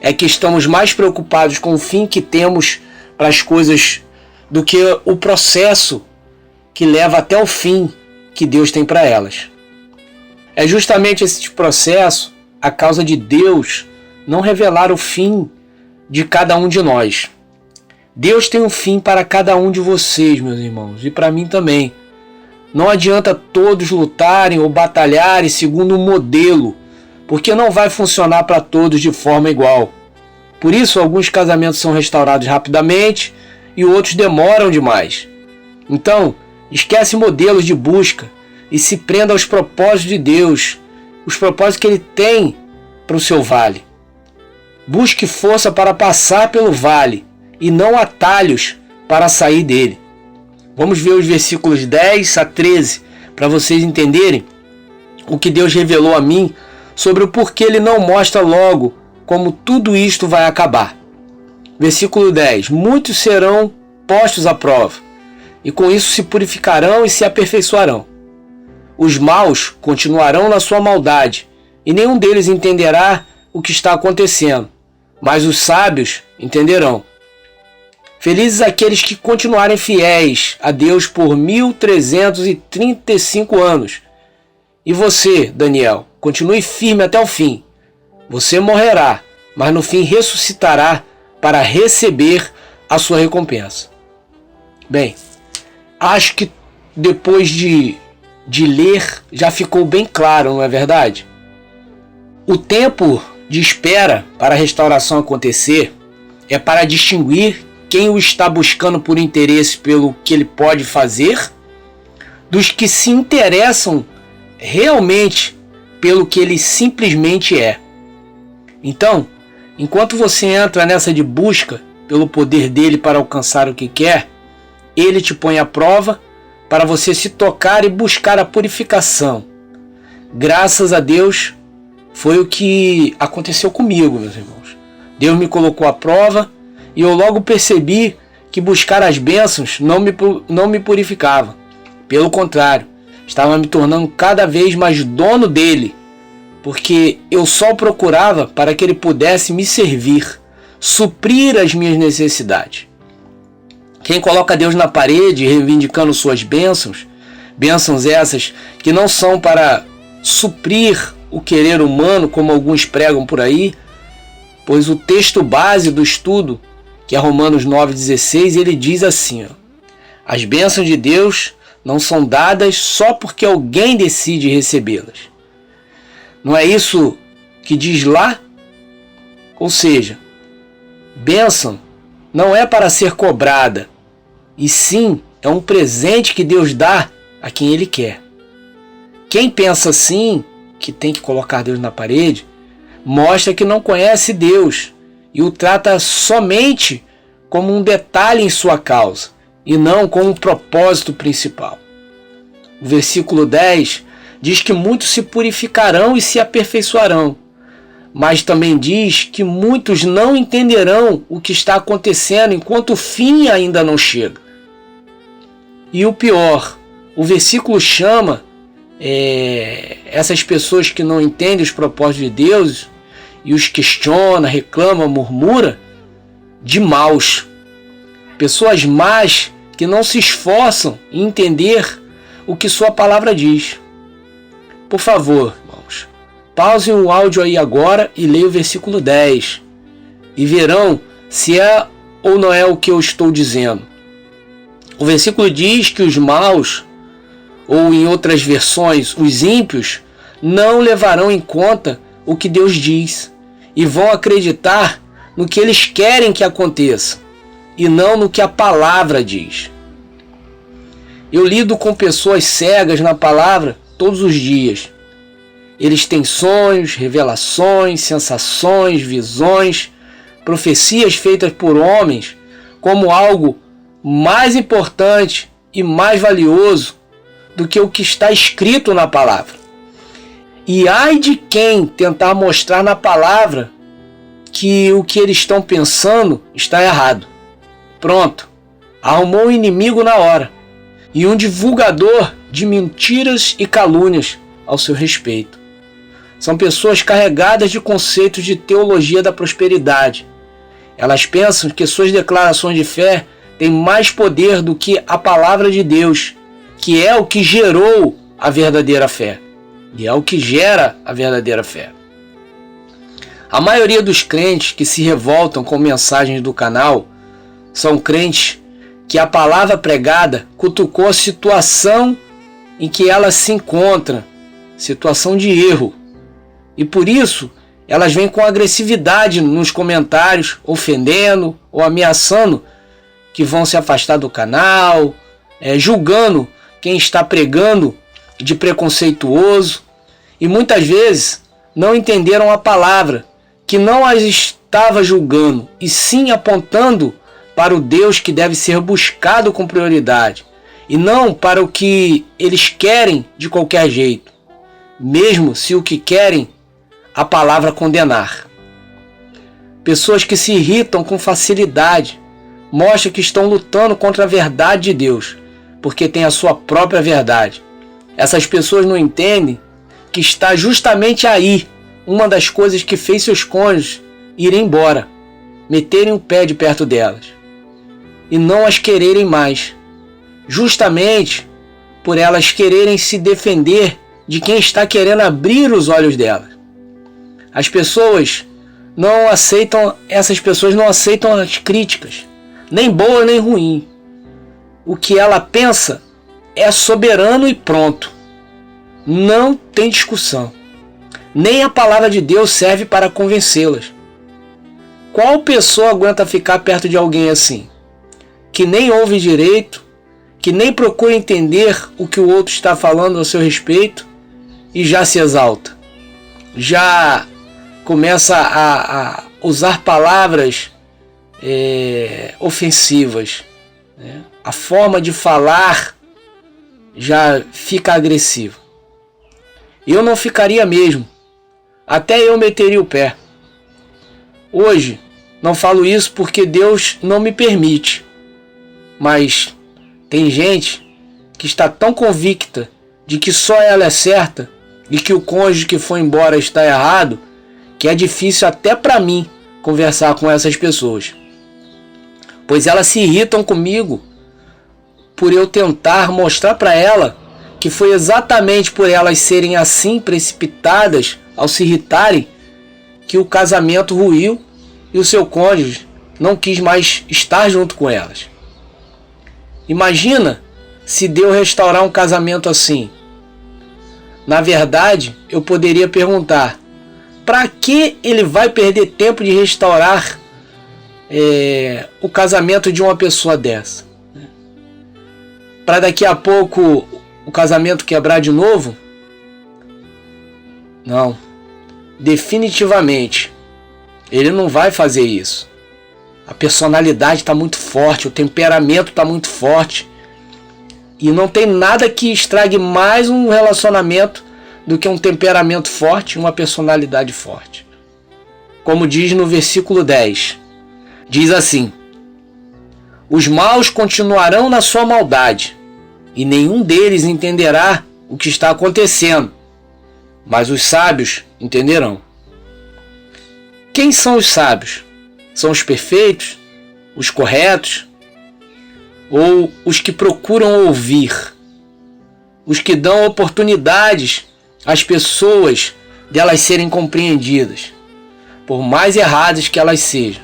é que estamos mais preocupados com o fim que temos para as coisas do que o processo que leva até o fim que Deus tem para elas. É justamente esse processo a causa de Deus não revelar o fim de cada um de nós. Deus tem um fim para cada um de vocês, meus irmãos, e para mim também. Não adianta todos lutarem ou batalharem segundo um modelo, porque não vai funcionar para todos de forma igual. Por isso, alguns casamentos são restaurados rapidamente e outros demoram demais. Então, esquece modelos de busca e se prenda aos propósitos de Deus, os propósitos que Ele tem para o seu vale. Busque força para passar pelo vale e não atalhos para sair dele. Vamos ver os versículos 10 a 13 para vocês entenderem o que Deus revelou a mim sobre o porquê Ele não mostra logo como tudo isto vai acabar. Versículo 10. Muitos serão postos à prova, e com isso se purificarão e se aperfeiçoarão. Os maus continuarão na sua maldade, e nenhum deles entenderá o que está acontecendo, mas os sábios entenderão. Felizes aqueles que continuarem fiéis a Deus por 1335 anos. E você, Daniel, continue firme até o fim. Você morrerá, mas no fim ressuscitará para receber a sua recompensa. Bem, acho que depois de ler já ficou bem claro, não é verdade? O tempo de espera para a restauração acontecer é para distinguir quem o está buscando por interesse pelo que ele pode fazer, dos que se interessam realmente pelo que ele simplesmente é. Então, enquanto você entra nessa de busca pelo poder dele para alcançar o que quer, ele te põe à prova para você se tocar e buscar a purificação. Graças a Deus, foi o que aconteceu comigo, meus irmãos. Deus me colocou à prova e eu logo percebi que buscar as bênçãos não me purificava. Pelo contrário, estava me tornando cada vez mais dono dele, porque eu só o procurava para que ele pudesse me servir, suprir as minhas necessidades. Quem coloca Deus na parede reivindicando suas bênçãos, bênçãos essas que não são para suprir o querer humano, como alguns pregam por aí, pois o texto base do estudo, que é Romanos 9,16, ele diz assim, as bênçãos de Deus não são dadas só porque alguém decide recebê-las. Não é isso que diz lá? Ou seja, bênção não é para ser cobrada, e sim é um presente que Deus dá a quem Ele quer. Quem pensa assim, que tem que colocar Deus na parede, mostra que não conhece Deus e o trata somente como um detalhe em sua causa, e não com um propósito principal. O versículo 10 diz que muitos se purificarão e se aperfeiçoarão, mas também diz que muitos não entenderão o que está acontecendo enquanto o fim ainda não chega. E o pior, o versículo chama essas pessoas que não entendem os propósitos de Deus e os questiona, reclama, murmura, de maus. Pessoas más que não se esforçam em entender o que sua palavra diz. Por favor, irmãos, pausem o áudio aí agora e leiam o versículo 10 e verão se é ou não é o que eu estou dizendo. O versículo diz que os maus, ou em outras versões, os ímpios, não levarão em conta o que Deus diz e vão acreditar no que eles querem que aconteça e não no que a palavra diz. Eu lido com pessoas cegas na palavra todos os dias. Eles têm sonhos, revelações, sensações, visões, profecias feitas por homens como algo mais importante e mais valioso do que o que está escrito na palavra. E ai de quem tentar mostrar na palavra que o que eles estão pensando está errado. Pronto, arrumou um inimigo na hora e um divulgador de mentiras e calúnias ao seu respeito. São pessoas carregadas de conceitos de teologia da prosperidade. Elas pensam que suas declarações de fé têm mais poder do que a palavra de Deus, que é o que gerou a verdadeira fé. E é o que gera a verdadeira fé. A maioria dos crentes que se revoltam com mensagens do canal são crentes que a palavra pregada cutucou a situação em que ela se encontra, situação de erro. E por isso, elas vêm com agressividade nos comentários, ofendendo ou ameaçando que vão se afastar do canal, julgando quem está pregando de preconceituoso. E muitas vezes não entenderam a palavra, que não as estava julgando, e sim apontando para o Deus que deve ser buscado com prioridade, e não para o que eles querem de qualquer jeito, mesmo se o que querem a palavra condenar. Pessoas que se irritam com facilidade mostram que estão lutando contra a verdade de Deus, porque têm a sua própria verdade. Essas pessoas não entendem que está justamente aí uma das coisas que fez seus cônjuges irem embora, meterem o pé de perto delas e não as quererem mais, justamente por elas quererem se defender de quem está querendo abrir os olhos delas. Essas pessoas não aceitam as críticas, nem boa nem ruim. O que ela pensa é soberano e pronto. Não tem discussão. Nem a palavra de Deus serve para convencê-las. Qual pessoa aguenta ficar perto de alguém assim? Que nem ouve direito, que nem procura entender o que o outro está falando a seu respeito e já se exalta. Já começa a usar palavras ofensivas. Né? A forma de falar já fica agressiva. Eu não ficaria mesmo. Até eu meteria o pé. Hoje, não falo isso porque Deus não me permite. Mas tem gente que está tão convicta de que só ela é certa e que o cônjuge que foi embora está errado, que é difícil até para mim conversar com essas pessoas. Pois elas se irritam comigo por eu tentar mostrar para ela que foi exatamente por elas serem assim precipitadas ao se irritarem que o casamento ruiu e o seu cônjuge não quis mais estar junto com elas. Imagina se Deus restaurar um casamento assim. Na verdade, eu poderia perguntar: para que ele vai perder tempo de restaurar o casamento de uma pessoa dessa? Para daqui a pouco o casamento quebrar de novo? Não. Definitivamente, ele não vai fazer isso. A personalidade está muito forte, o temperamento está muito forte. E não tem nada que estrague mais um relacionamento do que um temperamento forte e uma personalidade forte. Como diz no versículo 10, diz assim: os maus continuarão na sua maldade, e nenhum deles entenderá o que está acontecendo, mas os sábios entenderão. Quem são os sábios? São os perfeitos? Os corretos? Ou os que procuram ouvir? Os que dão oportunidades às pessoas de elas serem compreendidas, por mais erradas que elas sejam.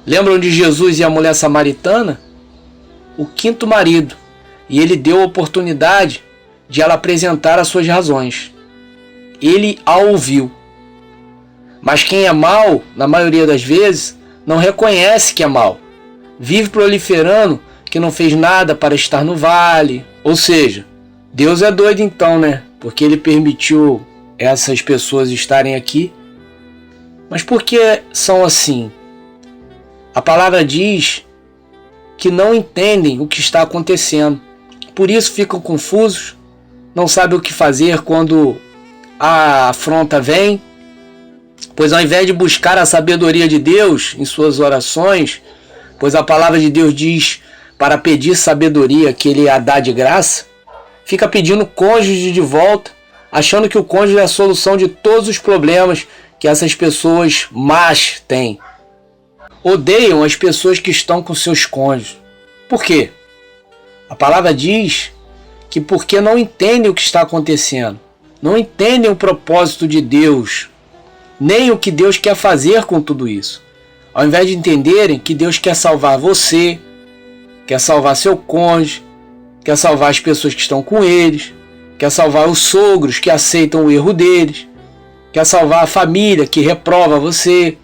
Lembram de Jesus e a mulher samaritana? O quinto marido. E ele deu a oportunidade de ela apresentar as suas razões. Ele a ouviu. Mas quem é mau, na maioria das vezes, não reconhece que é mau. Vive proliferando que não fez nada para estar no vale. Ou seja, Deus é doido então, né? Porque ele permitiu essas pessoas estarem aqui. Mas por que são assim? A palavra diz que não entendem o que está acontecendo. Por isso ficam confusos, não sabem o que fazer quando a afronta vem. Pois ao invés de buscar a sabedoria de Deus em suas orações, pois a palavra de Deus diz para pedir sabedoria que ele a dá de graça, fica pedindo cônjuge de volta, achando que o cônjuge é a solução de todos os problemas que essas pessoas más têm. Odeiam as pessoas que estão com seus cônjuges. Por quê? A palavra diz que porque não entendem o que está acontecendo, não entendem o propósito de Deus, nem o que Deus quer fazer com tudo isso. Ao invés de entenderem que Deus quer salvar você, quer salvar seu cônjuge, quer salvar as pessoas que estão com eles, quer salvar os sogros que aceitam o erro deles, quer salvar a família que reprova você.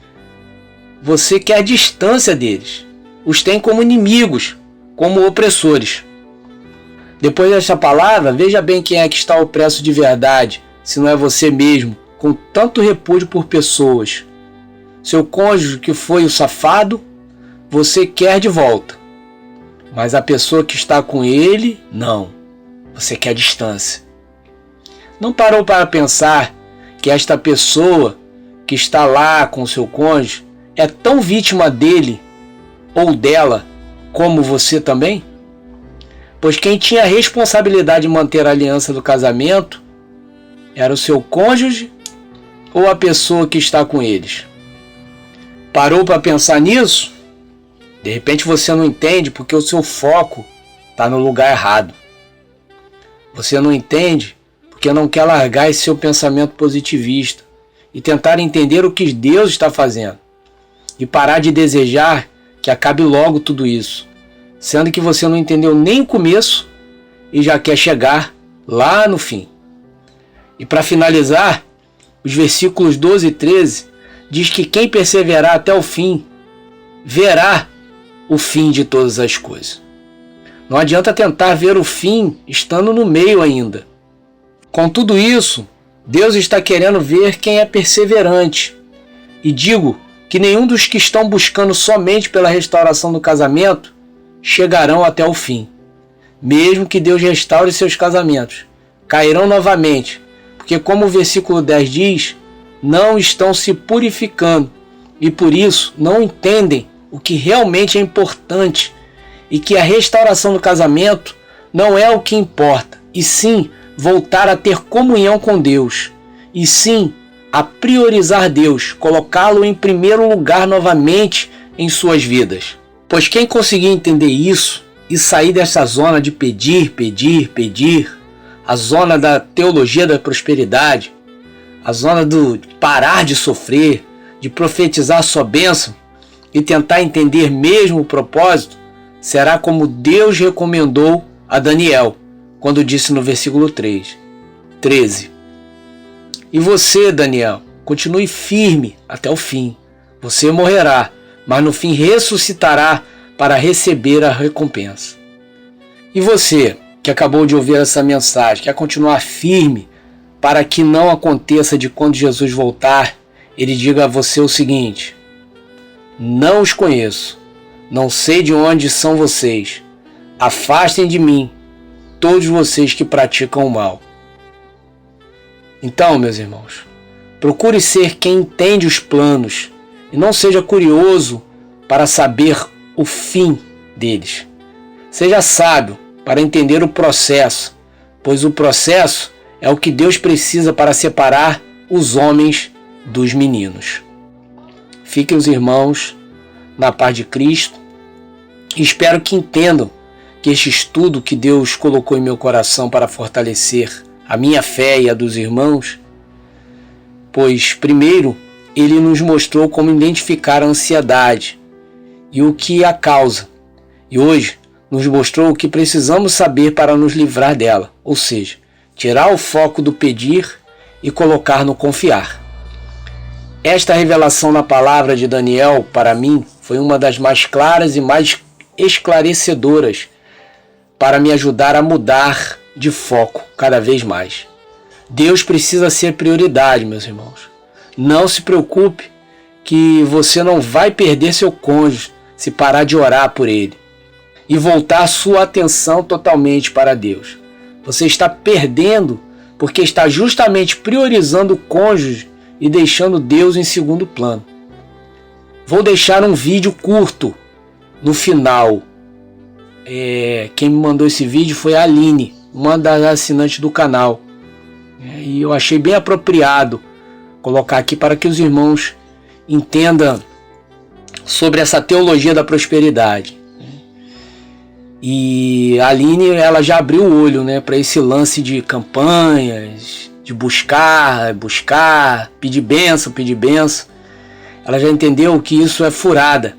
Você quer a distância deles, os tem como inimigos, como opressores. Depois desta palavra, veja bem quem é que está opresso de verdade, se não é você mesmo, com tanto repúdio por pessoas. Seu cônjuge que foi o safado, você quer de volta. Mas a pessoa que está com ele, não. Você quer distância. Não parou para pensar que esta pessoa que está lá com seu cônjuge é tão vítima dele ou dela como você também? Pois quem tinha a responsabilidade de manter a aliança do casamento era o seu cônjuge ou a pessoa que está com eles? Parou para pensar nisso? De repente você não entende porque o seu foco está no lugar errado. Você não entende porque não quer largar esse seu pensamento positivista e tentar entender o que Deus está fazendo. E parar de desejar que acabe logo tudo isso, sendo que você não entendeu nem o começo e já quer chegar lá no fim. E para finalizar, os versículos 12 e 13 diz que quem perseverar até o fim verá o fim de todas as coisas. Não adianta tentar ver o fim estando no meio ainda. Com tudo isso, Deus está querendo ver quem é perseverante. E digo que nenhum dos que estão buscando somente pela restauração do casamento chegarão até o fim. Mesmo que Deus restaure seus casamentos, cairão novamente, porque como o versículo 10 diz, não estão se purificando e por isso não entendem o que realmente é importante e que a restauração do casamento não é o que importa, e sim voltar a ter comunhão com Deus, e sim a priorizar Deus, colocá-lo em primeiro lugar novamente em suas vidas. Pois quem conseguir entender isso e sair dessa zona de pedir, a zona da teologia da prosperidade, a zona do parar de sofrer, de profetizar sua bênção e tentar entender mesmo o propósito, será como Deus recomendou a Daniel, quando disse no versículo 13. E você, Daniel, continue firme até o fim. Você morrerá, mas no fim ressuscitará para receber a recompensa. E você, que acabou de ouvir essa mensagem, quer continuar firme para que não aconteça de quando Jesus voltar, ele diga a você o seguinte: Não os conheço. Não sei de onde são vocês. Afastem de mim, todos vocês que praticam o mal. Então, meus irmãos, procure ser quem entende os planos e não seja curioso para saber o fim deles. Seja sábio para entender o processo, pois o processo é o que Deus precisa para separar os homens dos meninos. Fiquem os irmãos na paz de Cristo e espero que entendam que este estudo que Deus colocou em meu coração para fortalecer a minha fé e a dos irmãos, pois primeiro ele nos mostrou como identificar a ansiedade e o que a causa, e hoje nos mostrou o que precisamos saber para nos livrar dela, ou seja, tirar o foco do pedir e colocar no confiar. Esta revelação na palavra de Daniel, para mim, foi uma das mais claras e mais esclarecedoras para me ajudar a mudar de foco cada vez mais. Deus precisa ser prioridade, meus irmãos. Não se preocupe que você não vai perder seu cônjuge se parar de orar por ele e voltar sua atenção totalmente para Deus. Você está perdendo porque está justamente priorizando o cônjuge e deixando Deus em segundo plano. Vou deixar um vídeo curto no final. Quem me mandou esse vídeo foi a Aline, uma das assinantes do canal. E eu achei bem apropriado colocar aqui para que os irmãos entendam sobre essa teologia da prosperidade. E a Aline, ela já abriu o olho, para esse lance de campanhas, de buscar, pedir bênção. Ela já entendeu que isso é furada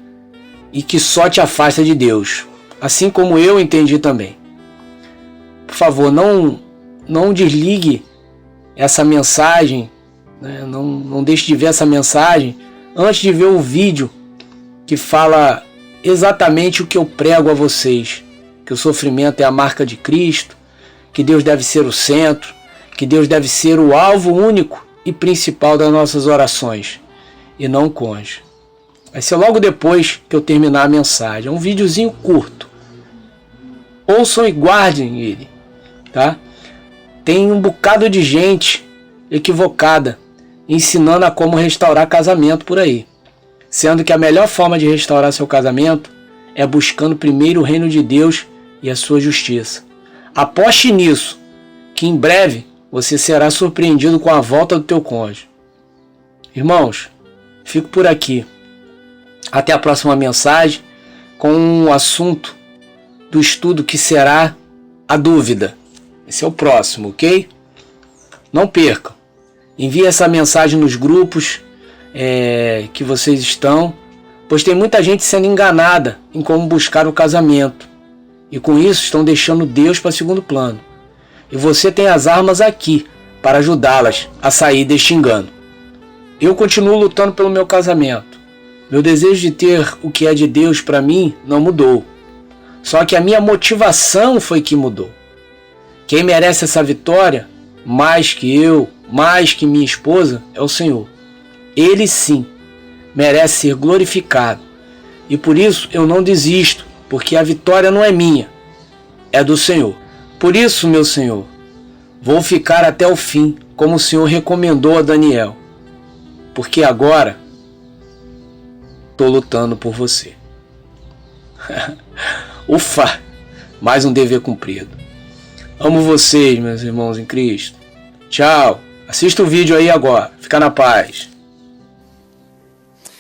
e que só te afasta de Deus. Assim como eu entendi também. Por favor, não desligue essa mensagem, não deixe de ver essa mensagem antes de ver o vídeo que fala exatamente o que eu prego a vocês. Que o sofrimento é a marca de Cristo, que Deus deve ser o centro, que Deus deve ser o alvo único e principal das nossas orações, e não o cônjuge. Vai ser logo depois que eu terminar a mensagem. É um videozinho curto. Ouçam e guardem ele, tá? Tem um bocado de gente equivocada ensinando a como restaurar casamento por aí, sendo que a melhor forma de restaurar seu casamento é buscando primeiro o reino de Deus e a sua justiça. Aposte nisso, que em breve você será surpreendido com a volta do teu cônjuge. Irmãos, fico por aqui. Até a próxima mensagem com um assunto do estudo que será a dúvida. Esse é o próximo, ok? Não percam. Envie essa mensagem nos grupos que vocês estão, pois tem muita gente sendo enganada em como buscar o casamento. E com isso estão deixando Deus para segundo plano. E você tem as armas aqui para ajudá-las a sair deste engano. Eu continuo lutando pelo meu casamento. Meu desejo de ter o que é de Deus para mim não mudou. Só que a minha motivação foi que mudou. Quem merece essa vitória, mais que eu, mais que minha esposa, é o Senhor. Ele sim merece ser glorificado. E por isso eu não desisto, porque a vitória não é minha, é do Senhor. Por isso, meu Senhor, vou ficar até o fim, como o Senhor recomendou a Daniel. Porque agora estou lutando por você. Ufa! Mais um dever cumprido. Amo vocês, meus irmãos em Cristo. Tchau! Assista o vídeo aí agora. Fica na paz.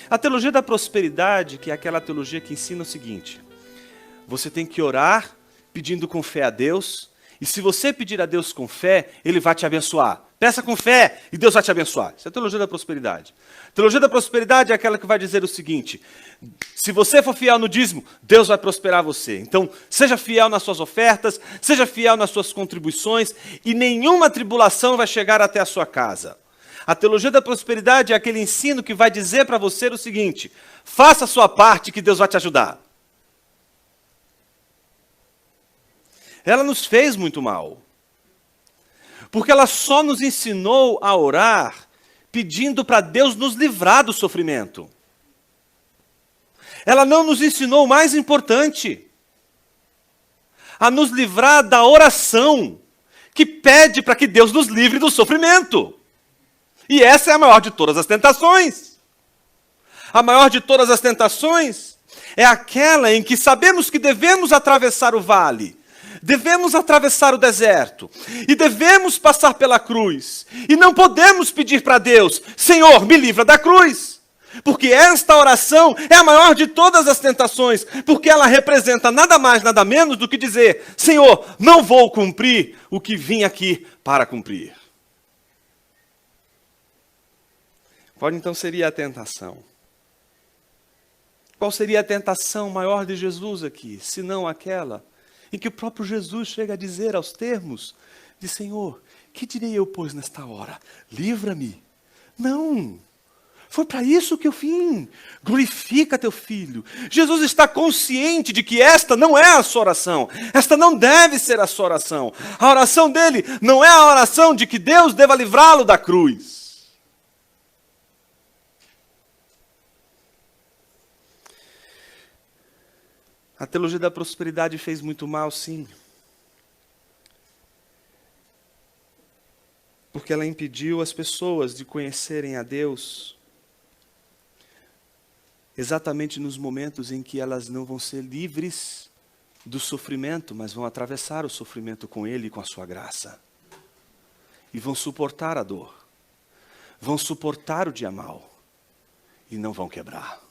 A teologia da prosperidade, que é aquela teologia que ensina o seguinte: você tem que orar pedindo com fé a Deus, e se você pedir a Deus com fé, Ele vai te abençoar. Peça com fé e Deus vai te abençoar. Isso é a teologia da prosperidade. A teologia da prosperidade é aquela que vai dizer o seguinte: se você for fiel no dízimo, Deus vai prosperar você. Então, seja fiel nas suas ofertas, seja fiel nas suas contribuições, e nenhuma tribulação vai chegar até a sua casa. A teologia da prosperidade é aquele ensino que vai dizer para você o seguinte: faça a sua parte que Deus vai te ajudar. Ela nos fez muito mal, porque ela só nos ensinou a orar pedindo para Deus nos livrar do sofrimento. ela não nos ensinou o mais importante: a nos livrar da oração que pede para que Deus nos livre do sofrimento. E essa é a maior de todas as tentações. A maior de todas as tentações é aquela em que sabemos que devemos atravessar o vale, devemos atravessar o deserto e devemos passar pela cruz. E não podemos pedir para Deus: Senhor, me livra da cruz. Porque esta oração é a maior de todas as tentações, porque ela representa nada mais, nada menos do que dizer: Senhor, não vou cumprir o que vim aqui para cumprir. Qual então seria a tentação? Qual seria a tentação maior de Jesus aqui, se não aquela em que o próprio Jesus chega a dizer aos termos de: Senhor, que direi eu, pois, nesta hora? Livra-me. Não. Foi para isso que eu vim. Glorifica teu filho. Jesus está consciente de que esta não é a sua oração. Esta não deve ser a sua oração. A oração dele não é a oração de que Deus deva livrá-lo da cruz. A teologia da prosperidade fez muito mal, sim. Porque ela impediu as pessoas de conhecerem a Deus exatamente nos momentos em que elas não vão ser livres do sofrimento, mas vão atravessar o sofrimento com Ele e com a sua graça. E vão suportar a dor. Vão suportar o dia mau. E não vão quebrar.